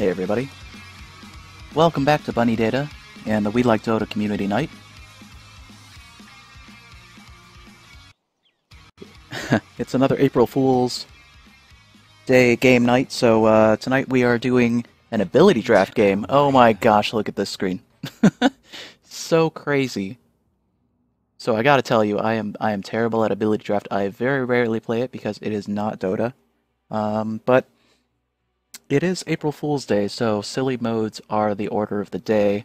Hey everybody, welcome back to Bunny Data and the WeLikeDota Community Night. It's another April Fool's Day game night, so tonight we are doing an ability draft game. Oh my gosh, look at this screen. So crazy. So I gotta tell you, I am terrible at ability draft. I very rarely play it because it is not Dota. But it is April Fool's Day, so silly modes are the order of the day.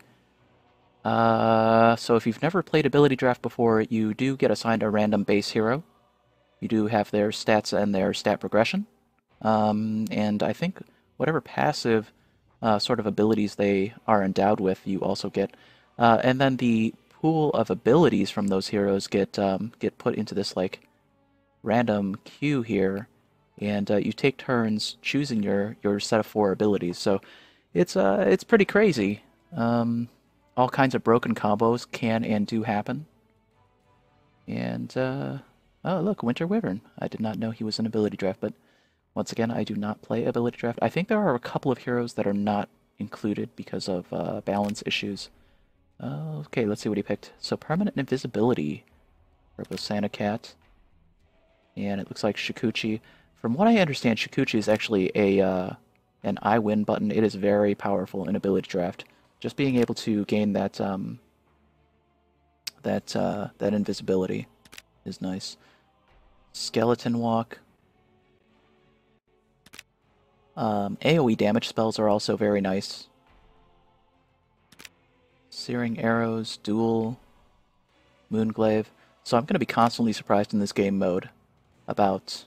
So if you've never played ability draft before, you do get assigned a random base hero. You do have their stats and their stat progression. And I think whatever passive sort of abilities they are endowed with, you also get. And then the pool of abilities from those heroes get put into this like random queue here, and you take turns choosing your set of 4 abilities. So it's pretty crazy. All kinds of broken combos can and do happen. And oh look, Winter Wyvern. I did not know he was an ability draft, but once again, I do not play ability draft. I think there are a couple of heroes that are not included because of balance issues. Okay, let's see what he picked. So permanent invisibility for both Santa Cat, and it looks like Shikuchi. From what I understand, Shikuchi is actually an I win button. It is very powerful in ability draft. Just being able to gain that that invisibility is nice. Skeleton Walk. AoE damage spells are also very nice. Searing Arrows, Duel, Moonglaive. So I'm going to be constantly surprised in this game mode about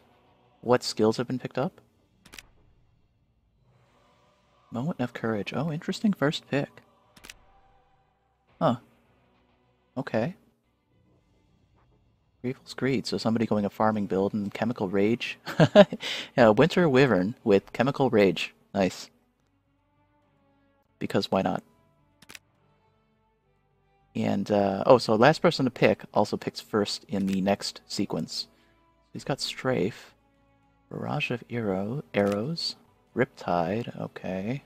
what skills have been picked up. Moment of Courage. Oh, interesting first pick. Huh. Okay. Grievel's Greed, so somebody going a farming build, and Chemical Rage. Yeah, Winter Wyvern with Chemical Rage. Nice. Because why not? And, oh, so last person to pick also picks first in the next sequence. He's got Strafe, Barrage of Arrows, Riptide, okay.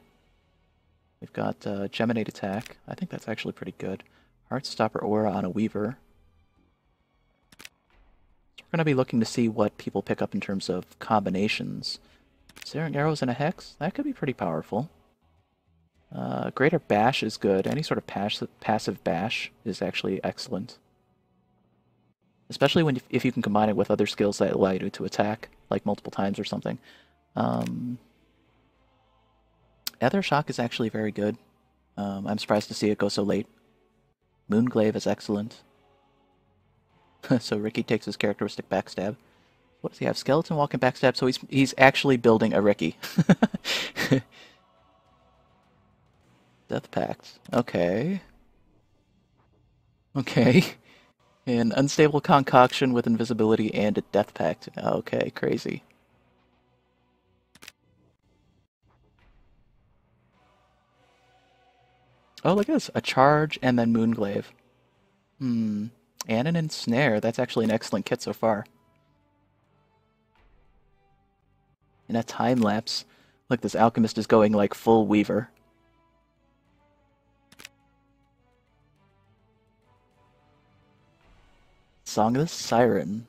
We've got Geminate Attack. I think that's actually pretty good. Heartstopper Aura on a Weaver. So we're going to be looking to see what people pick up in terms of combinations. Searing Arrows and a Hex? That could be pretty powerful. Greater Bash is good. Any sort of passive bash is actually excellent. Especially when if you can combine it with other skills that allow you to attack, like multiple times or something. Ether Shock is actually very good. I'm surprised to see it go so late. Moonglaive is excellent. So Ricky takes his characteristic Backstab. What does he have? Skeleton Walk and Backstab, so he's actually building a Ricky. Death Pact. Okay. Okay. An Unstable Concoction with Invisibility and a Death Pact. Okay, crazy. Oh, look at this. A Charge and then Moonglaive. And an Ensnare. That's actually an excellent kit so far. And a Time Lapse. Look, this Alchemist is going like full Weaver. Song of the Siren.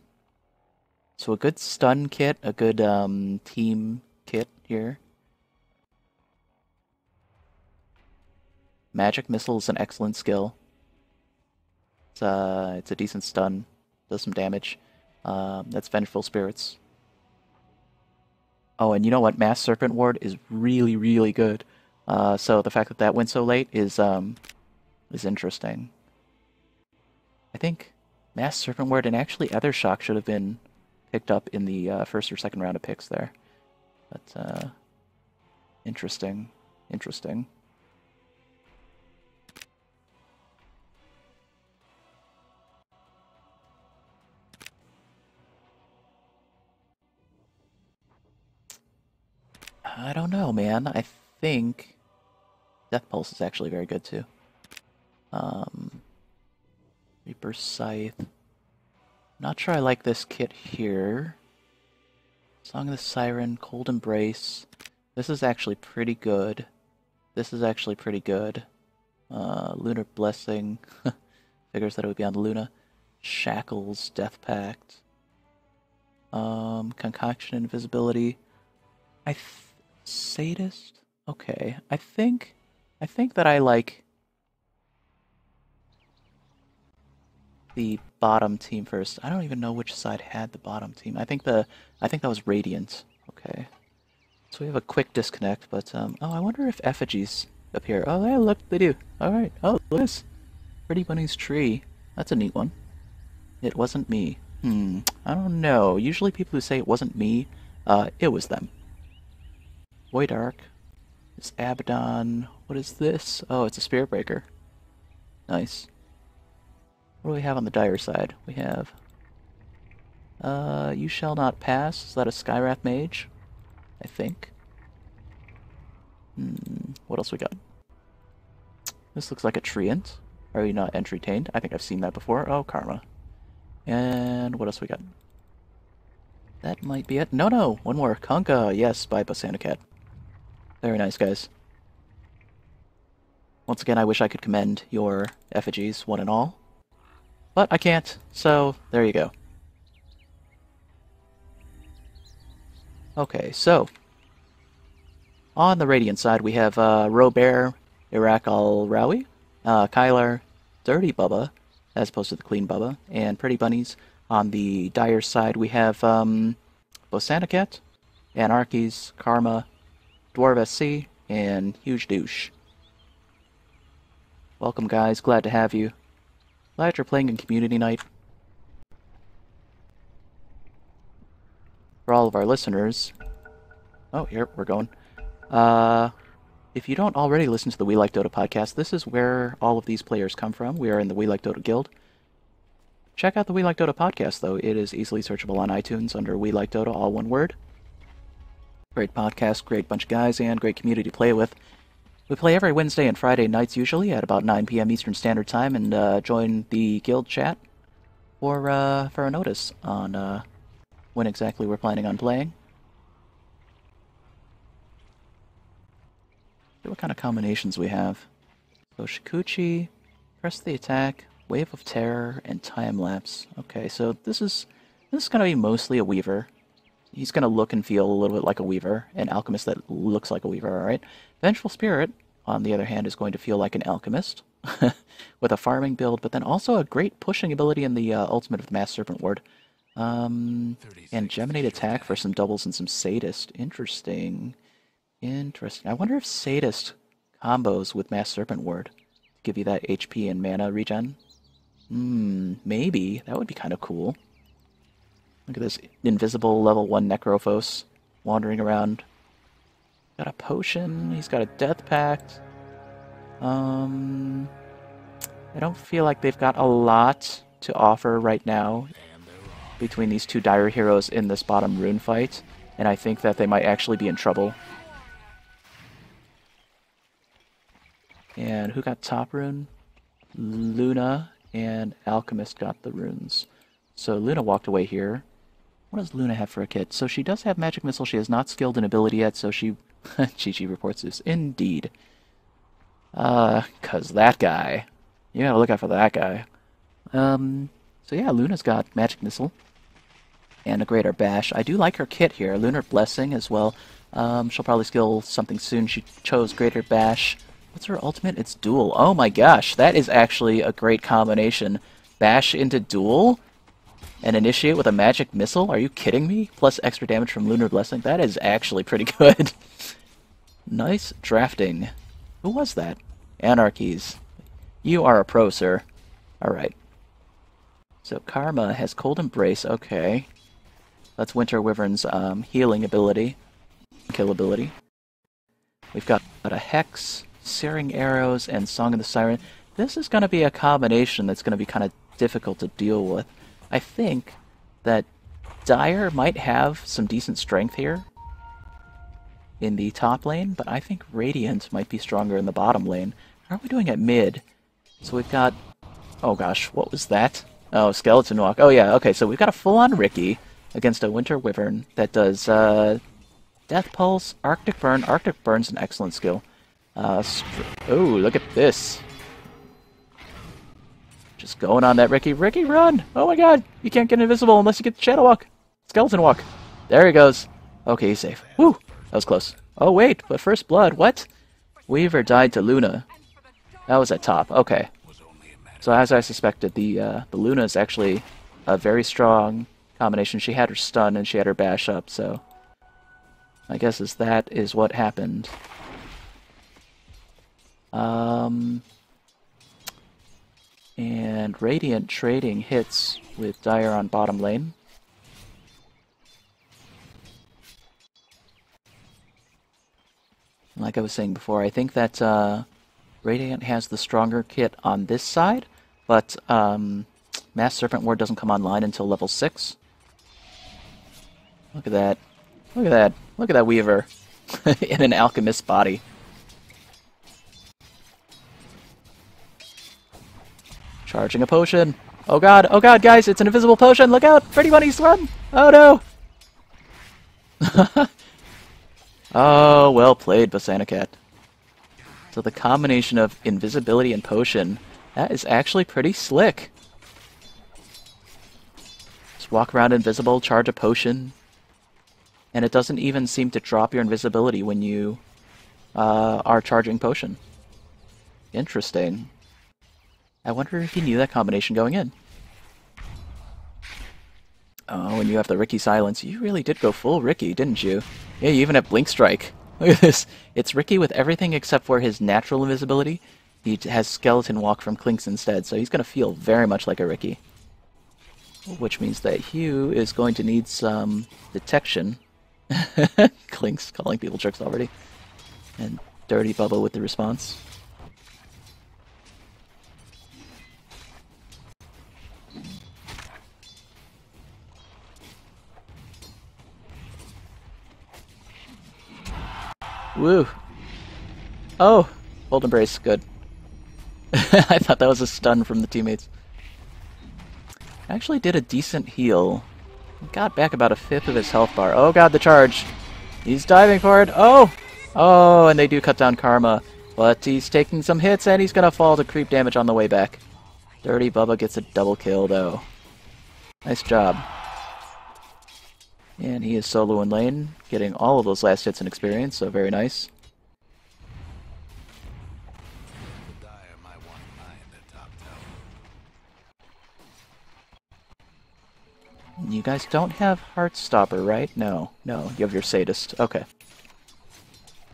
So a good stun kit, a good team kit here. Magic Missile is an excellent skill. It's a decent stun, does some damage. That's Vengeful Spirits. Oh, and you know what? Mass Serpent Ward is really, really good. So the fact that that went so late is interesting. I think Mass Serpent Ward and actually Ether Shock should have been picked up in the first or second round of picks there. But interesting, interesting. I don't know, man. I think Death Pulse is actually very good too. Reaper Scythe. Not sure I like this kit here. Song of the Siren, Cold Embrace. This is actually pretty good. This is actually pretty good. Lunar Blessing. Figures that it would be on Luna. Shackles, Death Pact. Concoction, Invisibility. Sadist? Okay. I think that I like the bottom team first. I don't even know which side had the bottom team. I think that was Radiant. Okay. So we have a quick disconnect, but oh, I wonder if effigies appear. Oh, yeah, look, they do. All right. Oh, look at this. Pretty Bunny's tree. That's a neat one. It wasn't me. I don't know. Usually people who say it wasn't me, it was them. Void Arc. It's Abaddon. What is this? Oh, it's a Spirit Breaker. Nice. What do we have on the dire side? We have... You Shall Not Pass. Is that a Skywrath Mage? I think. What else we got? This looks like a Treant. Are you not entertained? I think I've seen that before. Oh, Karma. And what else we got? That might be it. No! One more. Conka. Yes, by Bosanacat. Very nice, guys. Once again, I wish I could commend your effigies, one and all. But I can't, so there you go. Okay, so on the Radiant side, we have Robert, Iraq Al-Rawi, Kyler, Dirty Bubba, as opposed to the Clean Bubba, and Pretty Bunnies. On the Dire side, we have Bosanacat, Anarchies, Karma, Dwarf SC, and Huge Douche. Welcome, guys. Glad to have you. Glad you're playing in Community Night. For all of our listeners... Oh, here, we're going. If you don't already listen to the We Like Dota podcast, this is where all of these players come from. We are in the We Like Dota Guild. Check out the We Like Dota podcast, though. It is easily searchable on iTunes under We Like Dota, all one word. Great podcast, great bunch of guys, and great community to play with. We play every Wednesday and Friday nights, usually, at about 9 p.m. Eastern Standard Time, and join the guild chat for a notice on when exactly we're planning on playing. See what kind of combinations we have. So Shikuchi, Press the Attack, Wave of Terror, and Time Lapse. Okay, so this is going to be mostly a Weaver. He's going to look and feel a little bit like a Weaver, an Alchemist that looks like a Weaver, alright? Vengeful Spirit, on the other hand, is going to feel like an Alchemist, with a farming build, but then also a great pushing ability in the ultimate of the Mass Serpent Ward. And Geminate Attack for some doubles and some Sadist. Interesting. I wonder if Sadist combos with Mass Serpent Ward to give you that HP and mana regen. Maybe. That would be kind of cool. Look at this invisible level 1 Necrophos wandering around. Got a potion. He's got a Death Pact. I don't feel like they've got a lot to offer right now between these two dire heroes in this bottom rune fight, and I think that they might actually be in trouble. And who got top rune? Luna and Alchemist got the runes. So Luna walked away here. What does Luna have for a kit? So she does have Magic Missile. She is not skilled in ability yet, so she... Chi-Chi reports this. Indeed. 'Cause that guy. You gotta look out for that guy. So yeah, Luna's got Magic Missile. And a Greater Bash. I do like her kit here. Lunar Blessing as well. She'll probably skill something soon. She chose Greater Bash. What's her ultimate? It's Duel. Oh my gosh, that is actually a great combination. Bash into Duel? And initiate with a Magic Missile? Are you kidding me? Plus extra damage from Lunar Blessing? That is actually pretty good. Nice drafting. Who was that? Anarchies. You are a pro, sir. Alright. So Karma has Cold Embrace. Okay. That's Winter Wyvern's healing ability. Kill ability. We've got a Hex, Searing Arrows, and Song of the Siren. This is going to be a combination that's going to be kind of difficult to deal with. I think that Dire might have some decent strength here in the top lane, but I think Radiant might be stronger in the bottom lane. How are we doing at mid? So we've got... Oh gosh, what was that? Oh, Skeleton Walk. Oh yeah, okay, so we've got a full-on Riki against a Winter Wyvern that does Death Pulse, Arctic Burn. Arctic Burn's an excellent skill. Oh, look at this. Just going on that Ricky. Ricky, run! Oh my god! You can't get invisible unless you get the Shadow Walk. Skeleton Walk. There he goes. Okay, he's safe. Woo! That was close. Oh wait, but first blood, what? Weaver died to Luna. That was at top. Okay. So as I suspected, the Luna is actually a very strong combination. She had her stun and she had her bash up, so I guess that is what happened. And Radiant trading hits with Dire on bottom lane. Like I was saying before, I think that Radiant has the stronger kit on this side, but Mass Serpent Ward doesn't come online until level 6. Look at that. Look at that. Look at that Weaver in an alchemist body. Charging a potion. Oh god, guys, it's an invisible potion. Look out! Pretty Bunnies, run! Oh no! Oh, well played, Basanacat. So the combination of invisibility and potion, that is actually pretty slick. Just walk around invisible, charge a potion, and it doesn't even seem to drop your invisibility when you are charging potion. Interesting. I wonder if you knew that combination going in. Oh, and you have the Ricky Silence. You really did go full Ricky, didn't you? Yeah, you even have Blink Strike. Look at this. It's Ricky with everything except for his natural invisibility. He has Skeleton Walk from Clinks instead, so he's going to feel very much like a Ricky. Which means that Hugh is going to need some detection. Clinks calling people jerks already. And Dirty Bubba with the response. Woo! Oh! Hold Embrace, good. I thought that was a stun from the teammates. Actually did a decent heal. Got back about 1/5 of his health bar. Oh god, the charge! He's diving for it! Oh! Oh, and they do cut down Karma. But he's taking some hits and he's gonna fall to creep damage on the way back. Dirty Bubba gets a double kill though. Nice job. And he is solo in lane, getting all of those last hits and experience, so very nice. You guys don't have Heartstopper, right? No, no, you have your Sadist. Okay.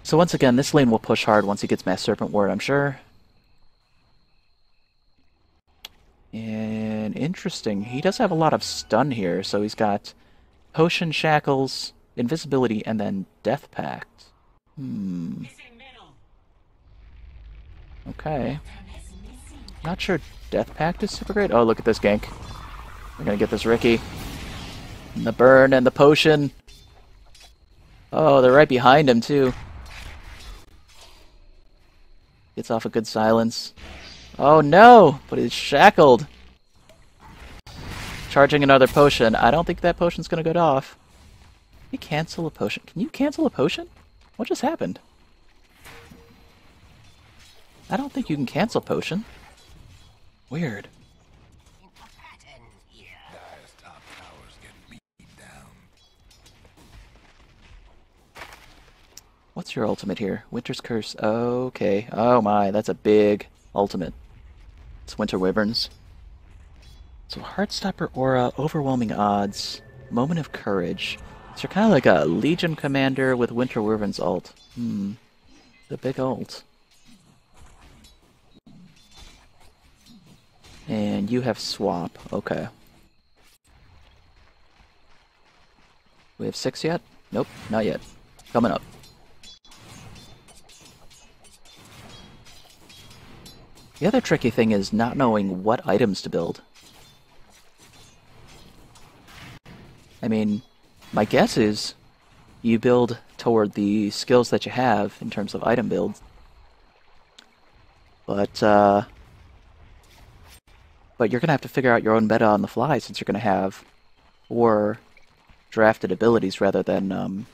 So once again, this lane will push hard once he gets Mass Serpent Ward, I'm sure. And interesting, he does have a lot of stun here, so he's got Potion, Shackles, Invisibility, and then Death Pact. Okay. Not sure Death Pact is super great. Oh, look at this gank. We're gonna get this Ricky. And the burn and the potion. Oh, they're right behind him, too. Gets off a good silence. Oh, no! But he's shackled. Charging another potion. I don't think that potion's gonna go off. Can you cancel a potion? Can you cancel a potion? What just happened? I don't think you can cancel potion. Weird. What's your ultimate here? Winter's Curse. Okay. Oh my, that's a big ultimate. It's Winter Wyverns. So Heartstopper Aura, Overwhelming Odds, Moment of Courage. So you're kind of like a Legion Commander with Winter Wyverns ult. The big ult. And you have Swap. Okay. We have 6 yet? Nope, not yet. Coming up. The other tricky thing is not knowing what items to build. I mean, my guess is you build toward the skills that you have in terms of item builds. But you're going to have to figure out your own meta on the fly since you're going to have 4 drafted abilities rather than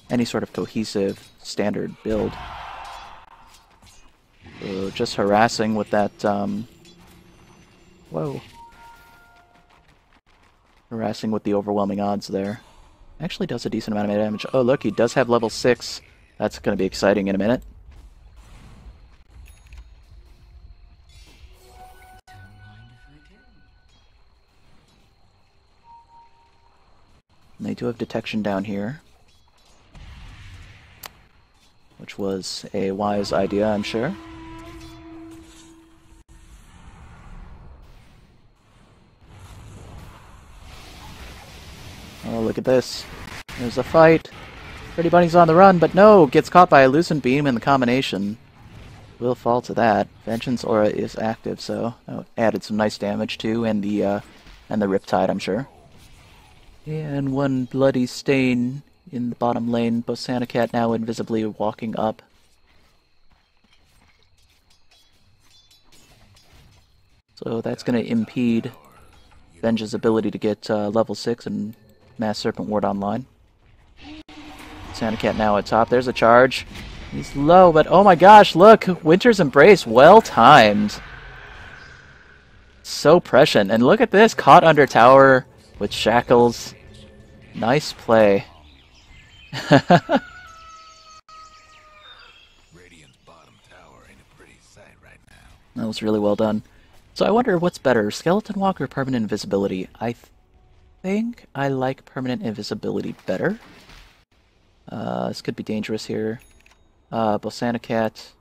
any sort of cohesive standard build. So just harassing with that, whoa. Harassing with the overwhelming odds there. Actually does a decent amount of damage. Oh look, he does have level 6. That's going to be exciting in a minute. And they do have detection down here, which was a wise idea, I'm sure. Oh, look at this. There's a fight. Pretty Bunny's on the run, but no! Gets caught by a Lucent Beam, and the combination will fall to that. Vengeance Aura is active, so added some nice damage too, and the Riptide, I'm sure. And one bloody stain in the bottom lane. Bosanacat now invisibly walking up. So that's going to impede Venge's ability to get level 6 and Mass Serpent Ward online. Bosanacat now at top. There's a charge. He's low, but oh my gosh, look! Winter's Embrace, well timed. So prescient. And look at this, caught under tower with shackles. Nice play. Radiant's bottom tower ain't a pretty sight right now. That was really well done. So I wonder what's better, Skeleton Walk or Permanent Invisibility? I think I like Permanent Invisibility better. This could be dangerous here. Bosanacat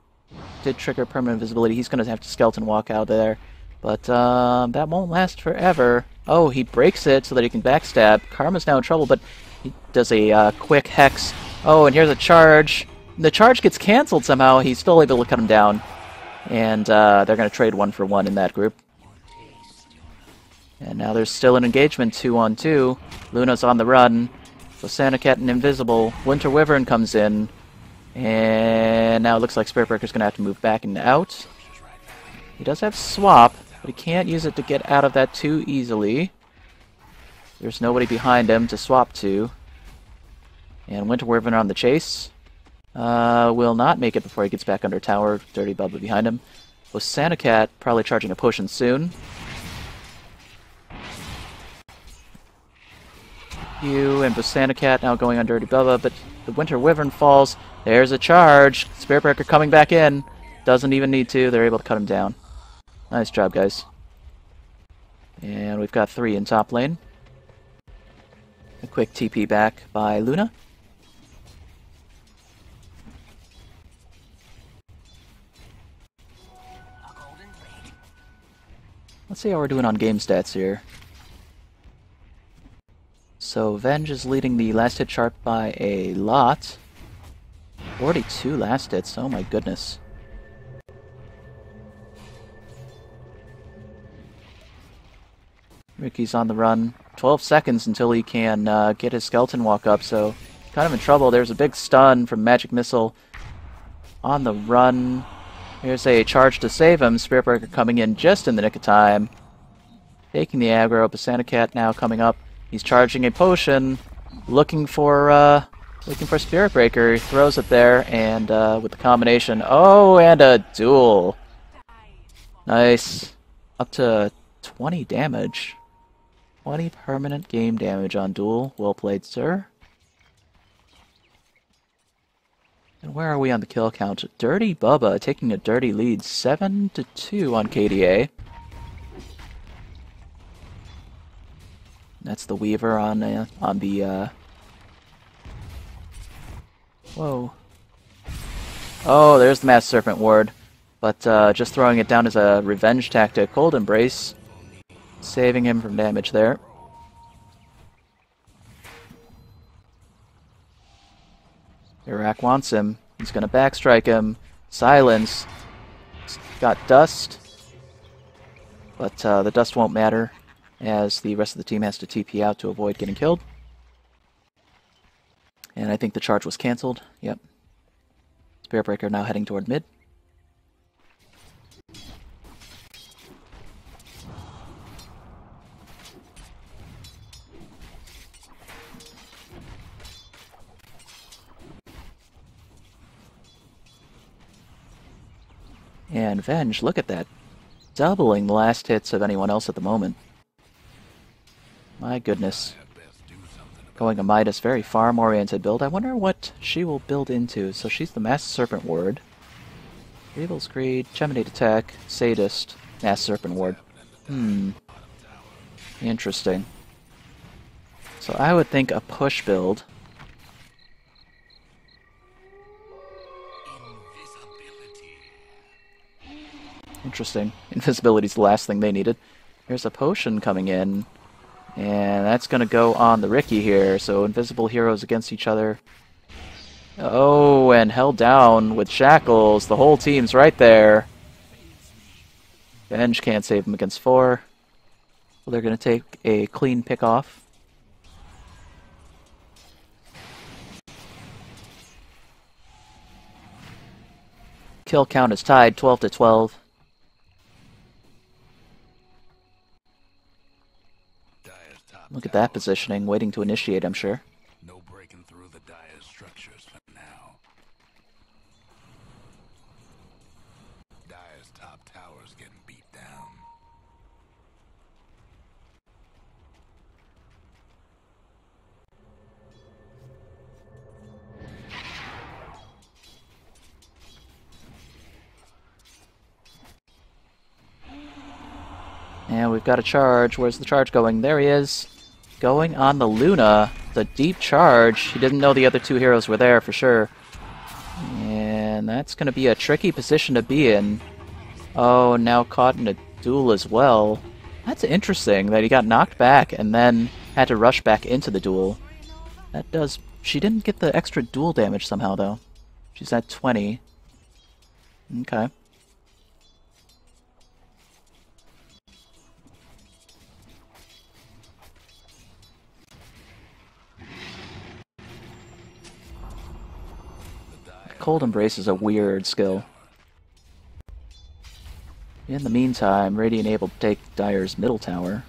did trigger Permanent Invisibility. He's going to have to Skeleton Walk out there. But that won't last forever. Oh, he breaks it so that he can backstab. Karma's now in trouble, but he does a quick Hex. Oh, and here's a charge. The charge gets cancelled somehow. He's still able to cut him down. And they're going to trade 1-for-1 in that group. And now there's still an engagement, 2-on-2. Luna's on the run. Bosanacat and Invisible. Winter Wyvern comes in. And now it looks like Spirit Breaker's going to have to move back and out. He does have Swap, but he can't use it to get out of that too easily. There's nobody behind him to swap to. And Winter Wyvern on the chase. Will not make it before he gets back under tower. Dirty Bubba behind him. Bosanacat probably charging a potion soon. You and Bosanacat now going on Dirty Bubba, but the Winter Wyvern falls. There's a charge. Spirit Breaker coming back in. Doesn't even need to. They're able to cut him down. Nice job, guys. And we've got 3 in top lane. A quick TP back by Luna. Let's see how we're doing on game stats here. So Venge is leading the last hit chart by a lot. 42 last hits, oh my goodness. Ricky's on the run. 12 seconds until he can get his Skeleton Walk up, so kind of in trouble. There's a big stun from Magic Missile. On the run. Here's a charge to save him. Spirit Breaker coming in just in the nick of time. Taking the aggro. Bosanacat now coming up. He's charging a potion. Looking for Spirit Breaker. He throws it there, and with the combination. Oh, and a duel. Nice. Up to 20 damage. 20 permanent game damage on duel. Well played, sir. And where are we on the kill count? Dirty Bubba taking a dirty lead, 7-2 on KDA. That's the Weaver on the whoa. Oh, there's the Mass Serpent Ward. But just throwing it down as a revenge tactic. Cold Embrace. Saving him from damage there. Iraq wants him. He's going to backstrike him. Silence. Got dust. But the dust won't matter, as the rest of the team has to TP out to avoid getting killed. And I think the charge was cancelled. Yep. Spirit Breaker now heading toward mid. And Venge, look at that. Doubling the last hits of anyone else at the moment. My goodness. Going a Midas, very farm-oriented build. I wonder what she will build into. So she's the Mass Serpent Ward. Evil's Greed, Geminate Attack, Sadist, Mass Serpent Ward. Interesting. So I would think a push build. Interesting. Invisibility's the last thing they needed. There's a potion coming in. And that's going to go on the Ricky here. So invisible heroes against each other. Oh, and held down with shackles. The whole team's right there. Venge can't save him against 4. So they're going to take a clean pick off. Kill count is tied, 12 to 12. Look at that positioning, waiting to initiate, I'm sure. No breaking through the Dire's structures for now. Dire's top tower's getting beat down. And we've got a charge. Where's the charge going? There he is. Going on the Luna. The deep charge. He didn't know the other 2 heroes were there for sure. And that's going to be a tricky position to be in. Oh, now caught in a duel as well. That's interesting that he got knocked back and then had to rush back into the duel. That does... She didn't get the extra duel damage somehow, though. She's at 20. Okay. Cold Embrace is a weird skill. In the meantime, Radiant able to take Dire's middle tower.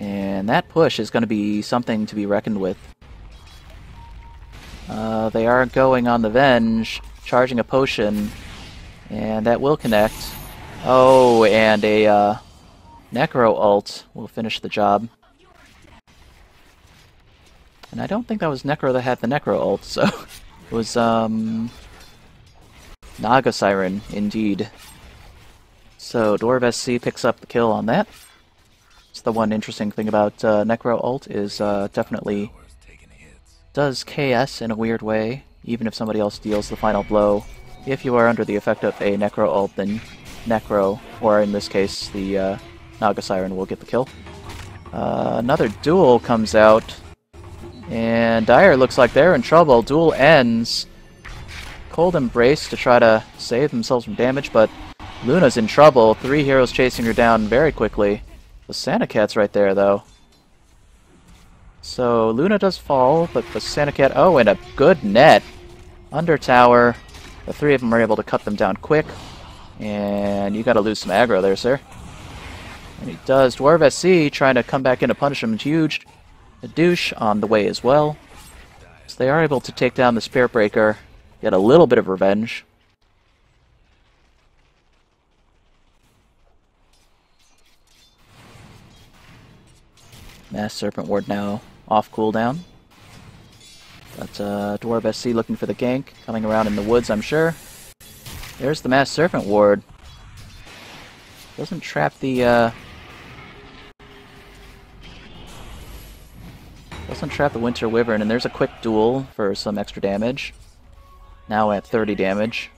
And that push is going to be something to be reckoned with. They are going on the Venge, charging a potion, and that will connect. Oh, and a Necro ult will finish the job. And I don't think that was Necro that had the Necro ult, so it was Naga Siren, indeed. So Dwarf SC picks up the kill on that. It's the one interesting thing about Necro ult is definitely does KS in a weird way, even if somebody else deals the final blow. If you are under the effect of a Necro ult, then Necro, or in this case the Naga Siren, will get the kill. Another duel comes out. And Dire looks like they're in trouble. Duel ends. Cold Embrace to try to save themselves from damage, but Luna's in trouble. 3 heroes chasing her down very quickly. The Santa Cat's right there, though. So Luna does fall, but the Santa Cat... Oh, and a good net. Under tower. The 3 of them are able to cut them down quick. And you gotta lose some aggro there, sir. And he does. Dwarf SC trying to come back in to punish him. Huge... A douche on the way as well. So they are able to take down the Spirit Breaker, get a little bit of revenge. Mass Serpent Ward now off cooldown. But Dwarf SC looking for the gank, coming around in the woods, I'm sure. There's the Mass Serpent Ward. Doesn't trap the Doesn't trap the Winter Wyvern, and there's a quick duel for some extra damage. Now at 30 damage.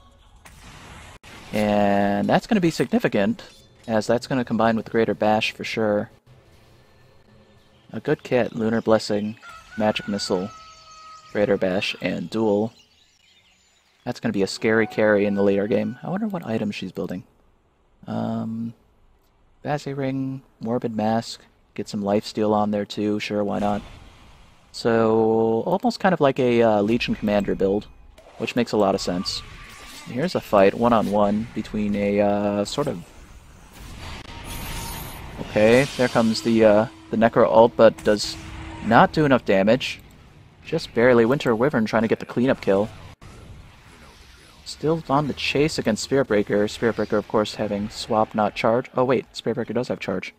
And that's going to be significant, as that's going to combine with Greater Bash for sure. A good kit, Lunar Blessing, Magic Missile, Greater Bash, and Duel. That's going to be a scary carry in the later game. I wonder what item she's building. Bazzy Ring, Morbid Mask, get some lifesteal on there too, sure, why not? So, almost kind of like a Legion Commander build, which makes a lot of sense. Here's a fight, one-on-one, between a sort of... Okay, there comes the Necro ult, but does not do enough damage. Just barely. Winter Wyvern trying to get the cleanup kill. Still on the chase against Spirit Breaker. Spirit Breaker, of course, having swap, not charge. Oh wait, Spirit Breaker does have charge.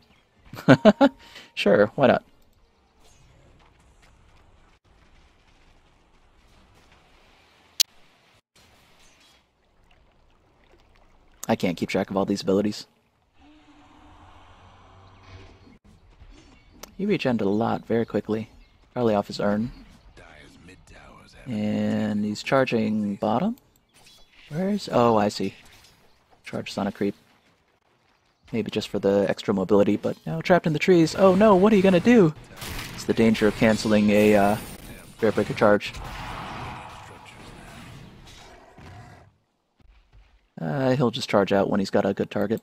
Sure, why not? I can't keep track of all these abilities. He regened a lot very quickly. Probably off his urn. And he's charging bottom? Where's... Oh, I see. Charge Sonic Creep. Maybe just for the extra mobility, but now trapped in the trees. Oh no, what are you gonna do? It's the danger of canceling a Spirit Breaker charge. He'll just charge out when he's got a good target.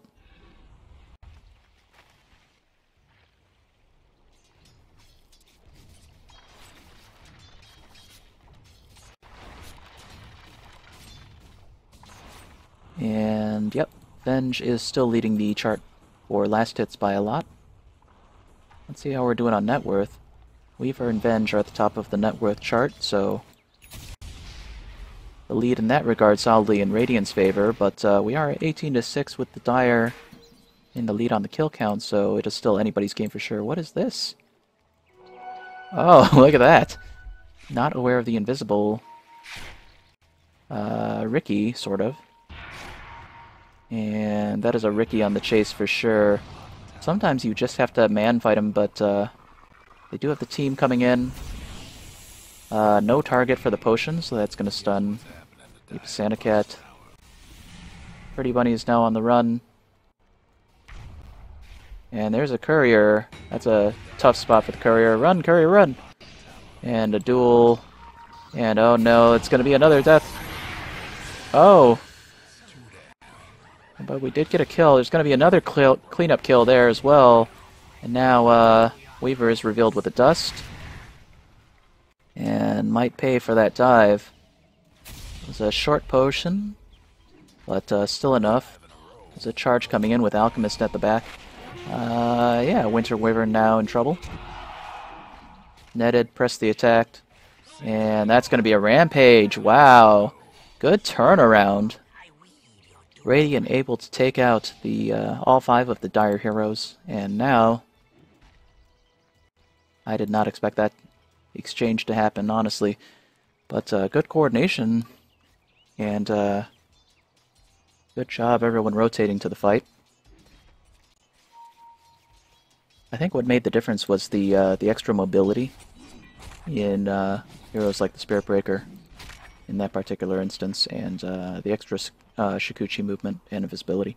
And yep, Venge is still leading the chart for last hits by a lot. Let's see how we're doing on net worth. Weaver and Venge are at the top of the net worth chart, so the lead in that regard solidly in Radiant's favor, but we are at 18-6 with the Dire in the lead on the kill count, so it is still anybody's game for sure. What is this? Oh, look at that! Not aware of the invisible Ricky, sort of. And that is a Ricky on the chase for sure. Sometimes you just have to man fight him, but they do have the team coming in. No target for the potion, so that's going to stun Santa Cat. Pretty Bunny is now on the run. And there's a Courier. That's a tough spot for the Courier. Run, Courier, run! And a duel. And oh no, it's going to be another death. Oh! But we did get a kill. There's going to be another cleanup kill there as well. And now Weaver is revealed with a dust. And might pay for that dive. It was a short potion, but still enough. There's a charge coming in with Alchemist at the back. Yeah, Winter Wyvern now in trouble. Netted, press the attack. And that's going to be a Rampage. Wow. Good turnaround. Radiant able to take out the all 5 of the Dire heroes, and now I did not expect that exchange to happen, honestly, but good coordination and good job everyone rotating to the fight. I think what made the difference was the extra mobility in heroes like the Spirit Breaker in that particular instance, and the extra Shikuchi movement and invisibility.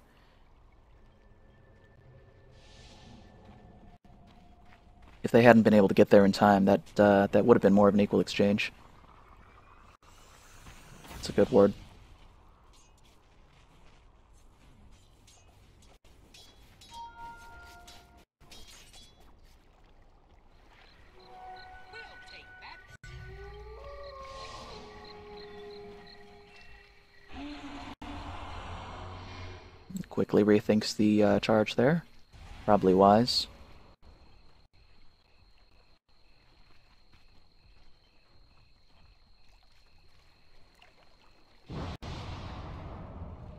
If they hadn't been able to get there in time, that would have been more of an equal exchange. It's a good word. Quickly rethinks the charge there. Probably wise.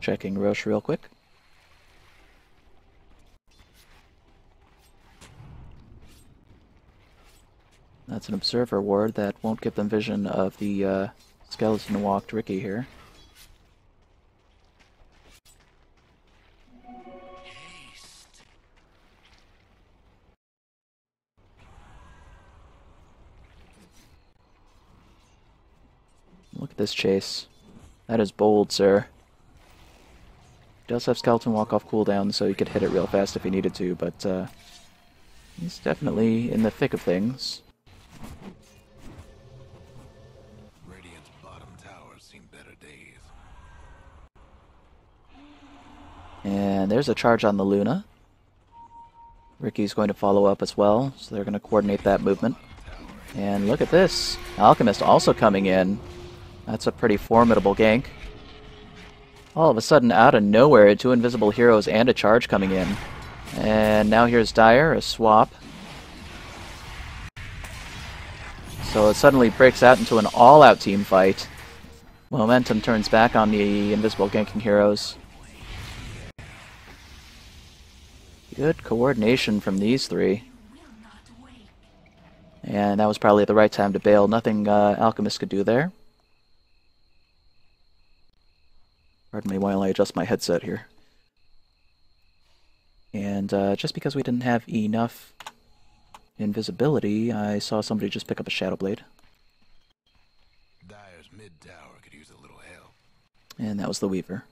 Checking Roche real quick. That's an Observer ward that won't give them vision of the skeleton walked Ricky here. Look at this chase. That is bold, sir. He does have Skeleton Walk off cooldown, so he could hit it real fast if he needed to, but he's definitely in the thick of things. Radiant's bottom tower's seen better days. And there's a charge on the Luna. Ricky's going to follow up as well, so they're going to coordinate that movement. And look at this. Alchemist also coming in. That's a pretty formidable gank. All of a sudden, out of nowhere, 2 invisible heroes and a charge coming in. And now here's Dire, a swap. So it suddenly breaks out into an all-out team fight. Momentum turns back on the invisible ganking heroes. Good coordination from these three. And that was probably the right time to bail. Nothing Alchemist could do there. Pardon me while I adjust my headset here. And just because we didn't have enough invisibility, I saw somebody just pick up a Shadow Blade. Dyer's mid tower could use a little help. And that was the Weaver.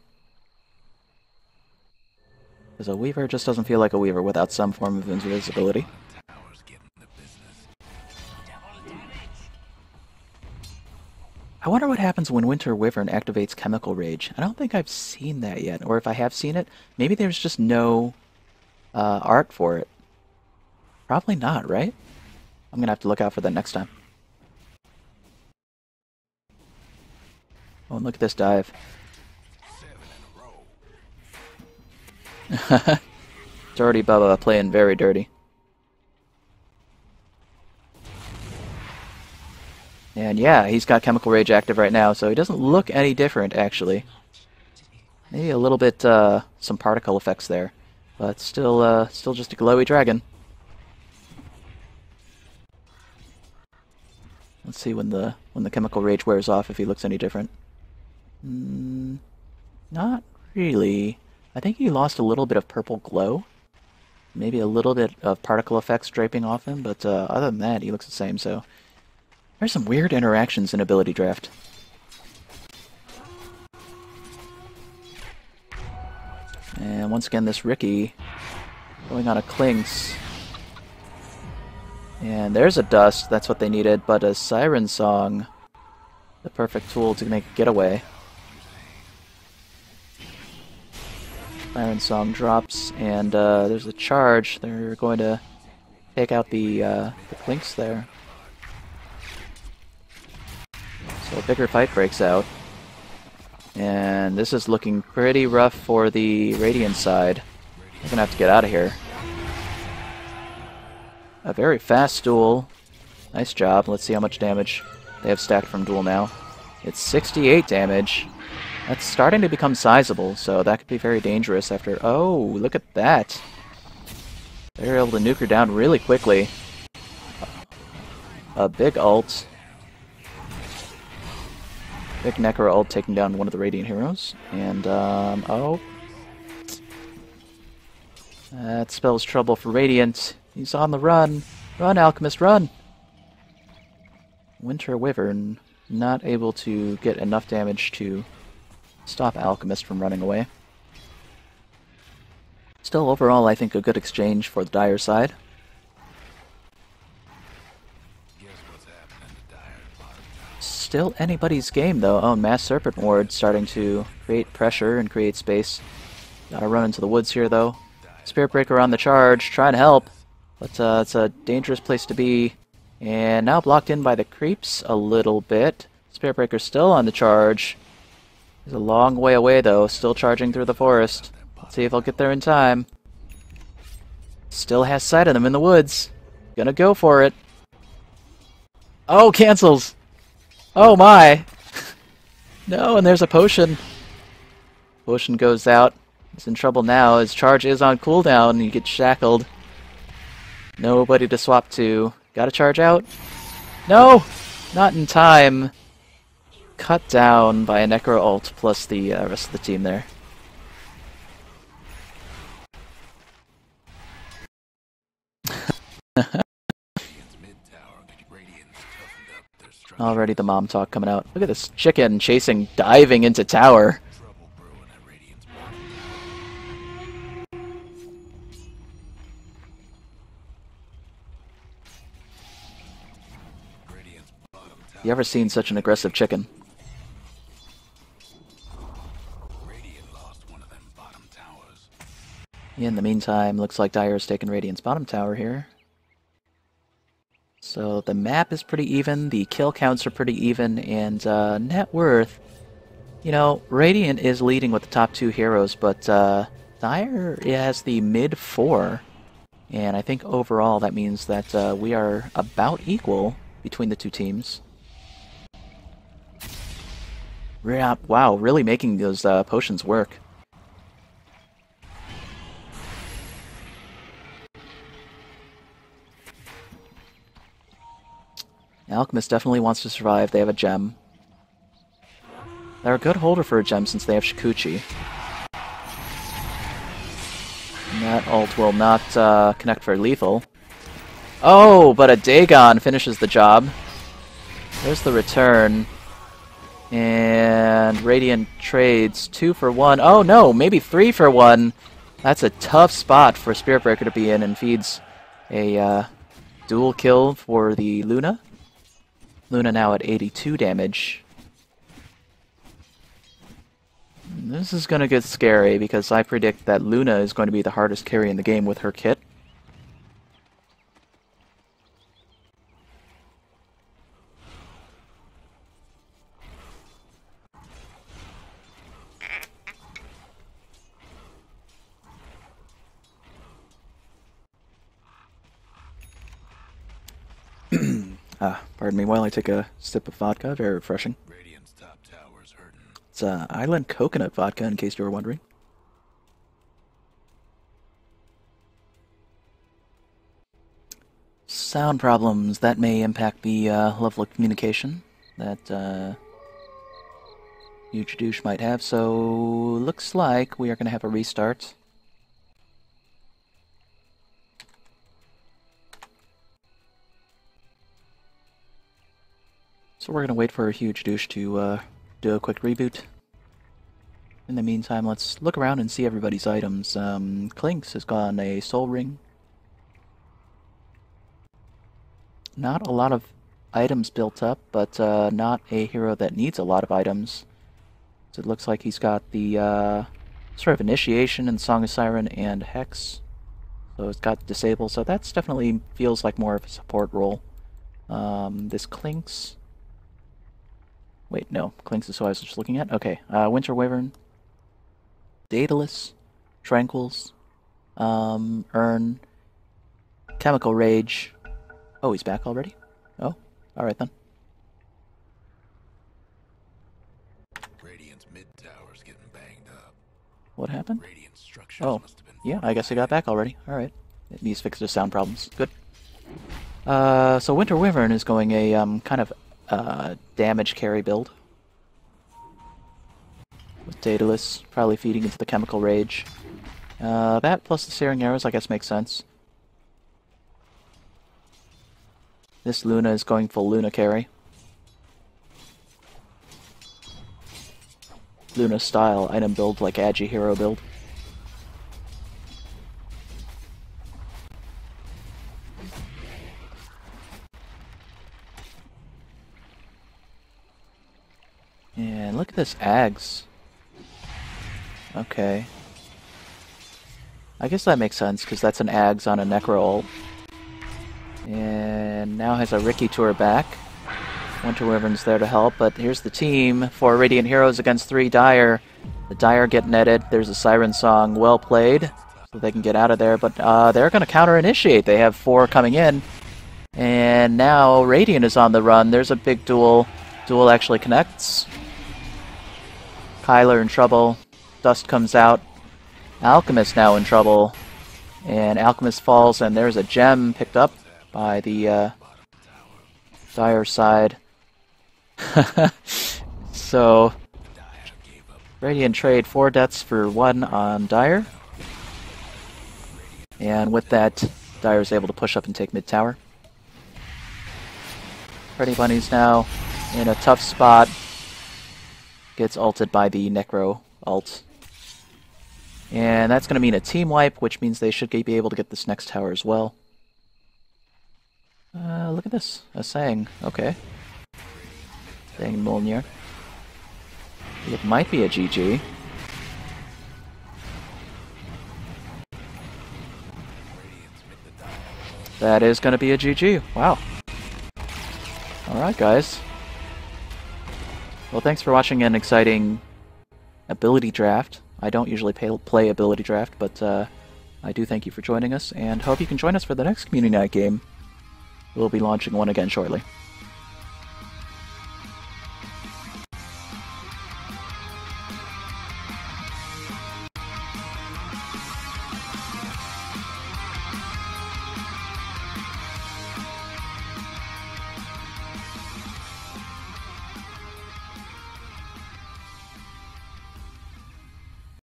Because a Weaver just doesn't feel like a Weaver without some form of invisibility. Tower's getting the business. I wonder what happens when Winter Wyvern activates Chemical Rage. I don't think I've seen that yet, or if I have seen it, maybe there's just no art for it. Probably not, right? I'm gonna have to look out for that next time. Oh, and look at this dive. 7 in a row. Dirty Bubba playing very dirty. And yeah, he's got Chemical Rage active right now, so he doesn't look any different, actually. Maybe a little bit, some particle effects there. But still just a glowy dragon. Let's see when the Chemical Rage wears off, if he looks any different. Not really. I think he lost a little bit of purple glow. Maybe a little bit of particle effects draping off him, but other than that, he looks the same, so... There's some weird interactions in Ability Draft. And once again, this Ricky going on a Clinks. And there's a Dust, that's what they needed, but a Siren Song, the perfect tool to make a getaway. Siren Song drops, and there's a charge. They're going to take out the Clinks there. So a bigger fight breaks out. And this is looking pretty rough for the Radiant side. They're gonna have to get out of here. A very fast duel. Nice job. Let's see how much damage they have stacked from duel now. It's 68 damage. That's starting to become sizable, so that could be very dangerous after... Oh, look at that. They're able to nuke her down really quickly. A big ult. Big Necro ult taking down one of the Radiant heroes. And, oh. That spells trouble for Radiant. He's on the run. Run, Alchemist, run! Winter Wyvern not able to get enough damage to stop Alchemist from running away. Still, overall, I think a good exchange for the Dire side. Still anybody's game, though. Oh, Mass Serpent Ward starting to create pressure and create space. Gotta run into the woods here, though. Spirit Breaker on the charge, trying to help. But it's a dangerous place to be. And now blocked in by the creeps a little bit. Spirit Breaker still on the charge. He's a long way away, though. Still charging through the forest. Let's see if I'll get there in time. Still has sight of them in the woods. Gonna go for it. Oh, cancels! Oh my! No, and there's a potion. Potion goes out. He's in trouble now. His charge is on cooldown. He gets shackled. Nobody to swap to. Gotta charge out? No! Not in time. Cut down by a Necro ult plus the rest of the team there. Already the mom talk coming out. Look at this chicken chasing, diving into tower. You ever seen such an aggressive chicken? In the meantime, looks like Dire's taking Radiant's bottom tower here. So the map is pretty even, the kill counts are pretty even, and net worth... You know, Radiant is leading with the top two heroes, but Dire has the mid 4. And I think overall that means that we are about equal between the two teams. Wow, really making those potions work. Alchemist definitely wants to survive. They have a gem. They're a good holder for a gem since they have Shikuchi. And that ult will not connect for lethal. Oh, but a Dagon finishes the job. There's the return. And Radiant trades 2 for 1. Oh no, maybe 3 for 1. That's a tough spot for Spirit Breaker to be in, and feeds a dual kill for the Luna. Luna now at 82 damage. This is going to get scary because I predict that Luna is going to be the hardest carry in the game with her kit. Pardon me while I take a sip of vodka. Very refreshing. Radiant's top tower's hurting. It's Island coconut vodka, in case you were wondering. Sound problems. That may impact the level of communication that huge douche might have. So, looks like we are going to have a restart. So we're going to wait for a huge douche to do a quick reboot. In the meantime, let's look around and see everybody's items. Clinks has gone a soul ring. Not a lot of items built up, but not a hero that needs a lot of items. So it looks like he's got the sort of initiation and Song of Siren and Hex. So it's got disable, so that's definitely feels like more of a support role. This Clinks. Wait, no. Clinks is who I was just looking at. Okay. Winter Wyvern. Daedalus. Tranquils. Urn. Chemical Rage. Oh, he's back already? Oh, alright then. Radiant's mid tower's getting banged up. What happened? Radiant structures Oh, must have been yeah, I guess he got back already. Alright. He's fixed his sound problems. Good. So Winter Wyvern is going a kind of damage carry build. With Daedalus probably feeding into the Chemical Rage. That plus the Searing Arrows I guess makes sense. This Luna is going full Luna carry. Luna style item build like Agi hero build. And look at this Ags. Okay. I guess that makes sense, because that's an Ags on a Necro ult. And now has a Riki to her back. Winter Wyvern's there to help, but here's the team. 4 Radiant Heroes against 3 Dire. The Dire get netted. There's a Siren Song. Well played. So they can get out of there, but they're going to counter-initiate. They have 4 coming in. And now Radiant is on the run. There's a big duel. Duel actually connects. Kyler in trouble. Dust comes out. Alchemist now in trouble. And Alchemist falls, and there's a gem picked up by the Dire side. So, Radiant trade 4 deaths for 1 on Dire. And with that, Dire is able to push up and take mid tower. Pretty Bunny's now in a tough spot. Gets ulted by the Necro ult. And that's going to mean a team wipe, which means they should be able to get this next tower as well. Look at this. A Sang. Okay. Sang and Molnir. It might be a GG. That is going to be a GG. Wow. Alright, guys. Well, thanks for watching an exciting ability draft. I don't usually play ability draft, but I do thank you for joining us, and hope you can join us for the next Community Night game. We'll be launching one again shortly.